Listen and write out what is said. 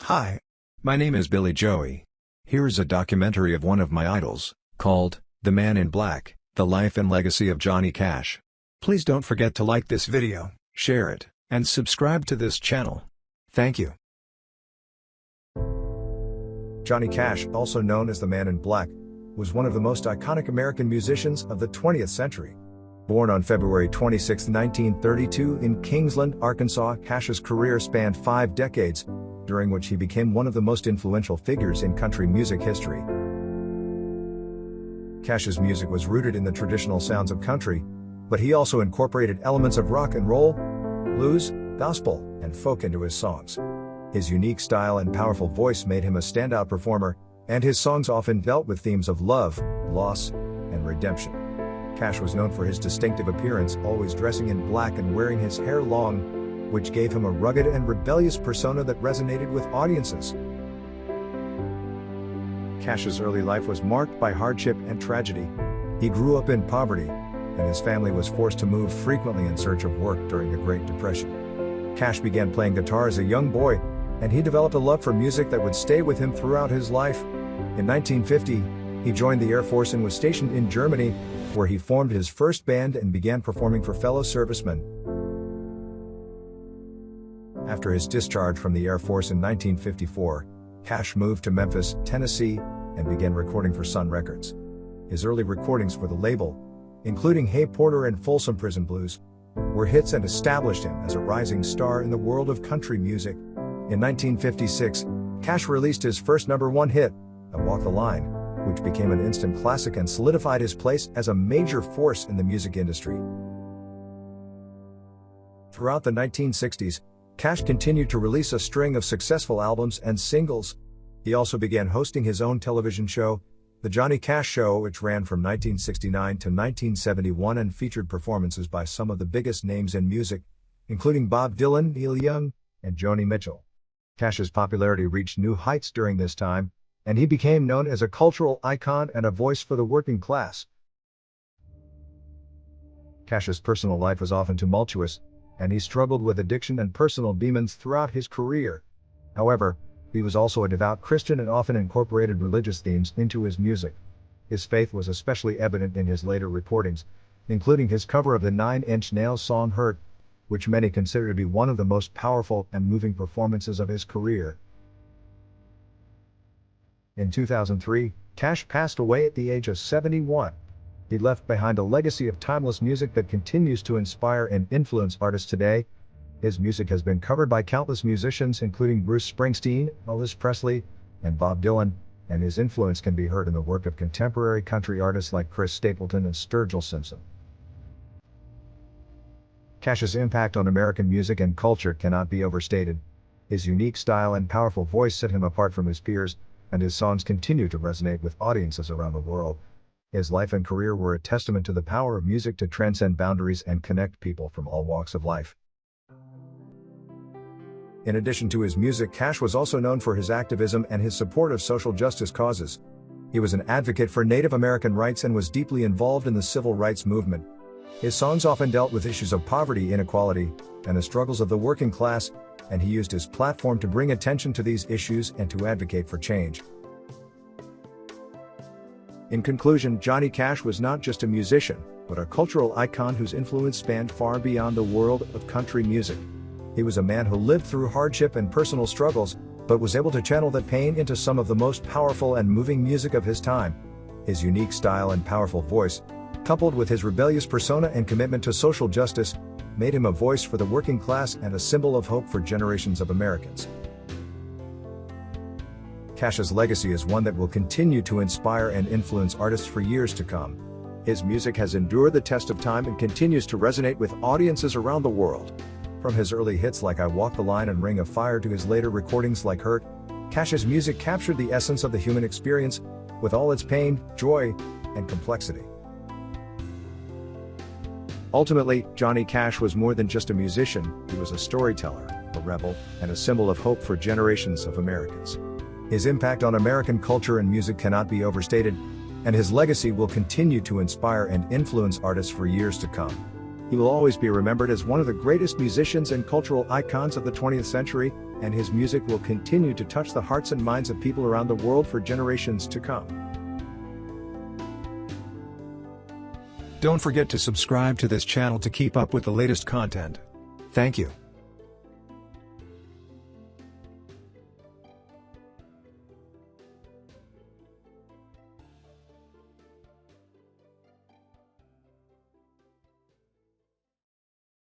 Hi. My name is Billy Joey. Here is a documentary of one of my idols, called The Man in Black, The Life and Legacy of Johnny Cash. Please don't forget to like this video, share it, and subscribe to this channel. Thank you. Johnny Cash, also known as the Man in Black, was one of the most iconic American musicians of the 20th century. Born on February 26, 1932 in Kingsland, Arkansas, Cash's career spanned 5 decades, during which he became one of the most influential figures in country music history. Cash's music was rooted in the traditional sounds of country, but he also incorporated elements of rock and roll, blues, gospel, and folk into his songs. His unique style and powerful voice made him a standout performer, and his songs often dealt with themes of love, loss, and redemption. Cash was known for his distinctive appearance, always dressing in black and wearing his hair long, which gave him a rugged and rebellious persona that resonated with audiences. Cash's early life was marked by hardship and tragedy. He grew up in poverty, and his family was forced to move frequently in search of work during the Great Depression. Cash began playing guitar as a young boy, and he developed a love for music that would stay with him throughout his life. In 1950, he joined the Air Force and was stationed in Germany, where he formed his first band and began performing for fellow servicemen. After his discharge from the Air Force in 1954, Cash moved to Memphis, Tennessee, and began recording for Sun Records. His early recordings for the label, including Hey Porter and Folsom Prison Blues, were hits and established him as a rising star in the world of country music. In 1956, Cash released his first #1 hit, I Walk the Line, which became an instant classic and solidified his place as a major force in the music industry. Throughout the 1960s, Cash continued to release a string of successful albums and singles. He also began hosting his own television show, The Johnny Cash Show, which ran from 1969 to 1971 and featured performances by some of the biggest names in music, including Bob Dylan, Neil Young, and Joni Mitchell. Cash's popularity reached new heights during this time, and he became known as a cultural icon and a voice for the working class. Cash's personal life was often tumultuous, and he struggled with addiction and personal demons throughout his career. However, he was also a devout Christian and often incorporated religious themes into his music. His faith was especially evident in his later recordings, including his cover of the Nine Inch Nails song Hurt, which many consider to be one of the most powerful and moving performances of his career. In 2003, Cash passed away at the age of 71. He left behind a legacy of timeless music that continues to inspire and influence artists today. His music has been covered by countless musicians including Bruce Springsteen, Elvis Presley, and Bob Dylan, and his influence can be heard in the work of contemporary country artists like Chris Stapleton and Sturgill Simpson. Cash's impact on American music and culture cannot be overstated. His unique style and powerful voice set him apart from his peers, and his songs continue to resonate with audiences around the world. His life and career were a testament to the power of music to transcend boundaries and connect people from all walks of life. In addition to his music, Cash was also known for his activism and his support of social justice causes. He was an advocate for Native American rights and was deeply involved in the civil rights movement. His songs often dealt with issues of poverty, inequality, and the struggles of the working class, and he used his platform to bring attention to these issues and to advocate for change. In conclusion, Johnny Cash was not just a musician, but a cultural icon whose influence spanned far beyond the world of country music. He was a man who lived through hardship and personal struggles, but was able to channel that pain into some of the most powerful and moving music of his time. His unique style and powerful voice, coupled with his rebellious persona and commitment to social justice, made him a voice for the working class and a symbol of hope for generations of Americans. Cash's legacy is one that will continue to inspire and influence artists for years to come. His music has endured the test of time and continues to resonate with audiences around the world. From his early hits like I Walk the Line and Ring of Fire to his later recordings like Hurt, Cash's music captured the essence of the human experience, with all its pain, joy, and complexity. Ultimately, Johnny Cash was more than just a musician. He was a storyteller, a rebel, and a symbol of hope for generations of Americans. His impact on American culture and music cannot be overstated, and his legacy will continue to inspire and influence artists for years to come. He will always be remembered as one of the greatest musicians and cultural icons of the 20th century, and his music will continue to touch the hearts and minds of people around the world for generations to come. Don't forget to subscribe to this channel to keep up with the latest content. Thank you.